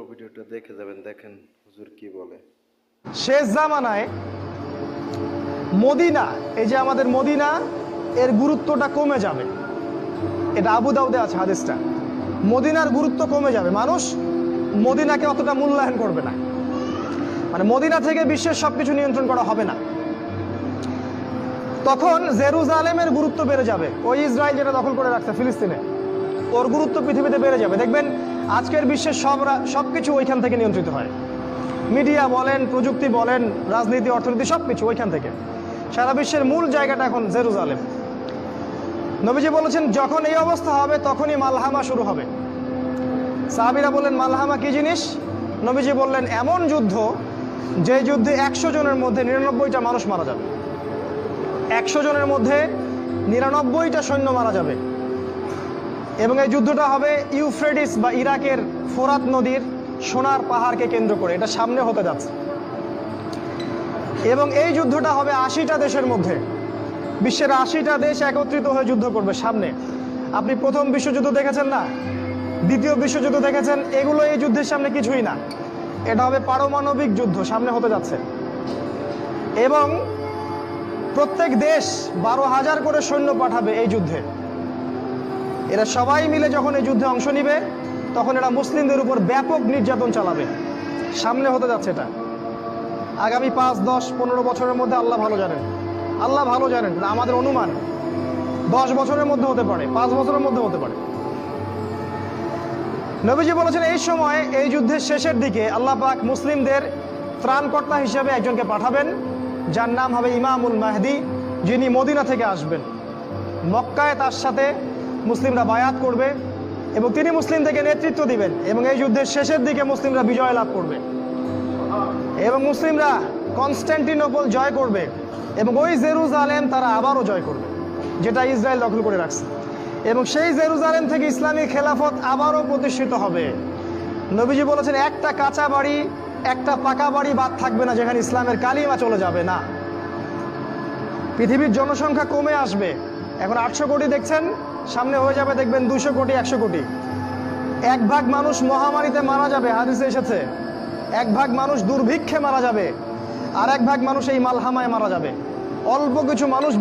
ভিডিওটা দেখে যাবেন, দেখেন হুজুর কি বলে। শেষ জামানায় মদিনা, এই যে আমাদের মদিনা, এর গুরুত্বটা কমে যাবে। এটা আবু দাউদে আছে হাদিসটা। মদিনার গুরুত্ব কমে যাবে, মানুষ মদিনাকে অতটা মূল্যায়ন করবে না। মানে মদিনা থেকে বিশ্বের সবকিছু নিয়ন্ত্রণ করা হবে না। তখন জেরুজালেমের গুরুত্ব বেড়ে যাবে। ওই ইসরায়েল যেটা দখল করে রাখছে ফিলিস্তিনে, ওর গুরুত্ব পৃথিবীতে বেড়ে যাবে। দেখবেন আজকের বিশ্বের সবকিছু ওইখান থেকে নিয়ন্ত্রিত হয়। মিডিয়া বলেন, প্রযুক্তি বলেন, রাজনীতি, অর্থনীতি, সবকিছু ওইখান থেকে। সারা বিশ্বের মূল জায়গাটা এখন জেরুজালেম। নবীজি বলেছেন যখন এই অবস্থা হবে তখনই মালহামা শুরু হবে। সাহাবীরা বললেন মালহামা কি জিনিস? নবীজি বললেন এমন যুদ্ধ যে যুদ্ধে 100 জনের মধ্যে 99টা মানুষ মারা যাবে। 100 জনের মধ্যে 99টা সৈন্য মারা যাবে। এবং এই যুদ্ধটা হবে ইউফ্রেটিস বা ইরাকের ফোরাত নদীর সোনার পাহাড়কে কেন্দ্র করে। এটা সামনে হতে যাচ্ছে। এবং এই যুদ্ধটা হবে 80টা দেশের মধ্যে। বিশ্বের 80টা দেশ একত্রিত হয়ে যুদ্ধ করবে সামনে। আপনি প্রথম বিশ্বযুদ্ধ দেখেছেন না, দ্বিতীয় বিশ্বযুদ্ধ দেখেছেন, এগুলো এই যুদ্ধের সামনে কিছুই না। এটা হবে পারমাণবিক যুদ্ধ, সামনে হতে যাচ্ছে। এবং প্রত্যেক দেশ 12,000 করে সৈন্য পাঠাবে এই যুদ্ধে। এরা সবাই মিলে যখন এই যুদ্ধে অংশ নিবে তখন এরা মুসলিমদের উপর ব্যাপক নির্যাতন চালাবে। সামনে হতে যাচ্ছে এটা। আগামী 5, 10, 15 বছরের মধ্যে আল্লাহ ভালো জানেন। আল্লাহ ভালো জানেন, আমাদের অনুমান 10 বছরের মধ্যে হতে পারে, 5 বছরের মধ্যে হতে পারে। নবীজি বলেছেন এই সময়, এই যুদ্ধের শেষের দিকে আল্লাহ পাক মুসলিমদের ত্রাণকর্তা হিসেবে একজনকে পাঠাবেন, যার নাম হবে ইমামুল মাহদি, যিনি মদিনা থেকে আসবেন। মক্কায় তার সাথে মুসলিমরা বায়াত করবে এবং তিনি মুসলিমদেরকে নেতৃত্ব দিবেন। এবং এই যুদ্ধের শেষের দিকে মুসলিমরা বিজয় লাভ করবে এবং মুসলিমরা কনস্ট্যান্টিনোপল জয় করবে এবং ওই জেরুজালেম তারা আবারও জয় করবে, যেটা ইসরায়েল দখল করে রাখছে। এবং সেই জেরুজালেম থেকে ইসলামী খেলাফত আবারও প্রতিষ্ঠিত হবে। নবীজি বলেছেন একটা কাঁচা বাড়ি, একটা পাকা বাড়ি বাদ থাকবে না যেখানে ইসলামের কালিমা চলে যাবে না। পৃথিবীর জনসংখ্যা কমে আসবে। এখন 800 কোটি দেখছেন, সামনে হয়ে যাবে দেখবেন 200 কোটি, 100 কোটি। 1 ভাগ মানুষ মহামারীতে মারা যাবে, হাদিসে এসেছে। 1 ভাগ মানুষ দুর্ভিক্ষে মারা যাবে, আর 1 ভাগ মানুষ এই মালহামায় মারা যাবে। অল্প কিছু মানুষ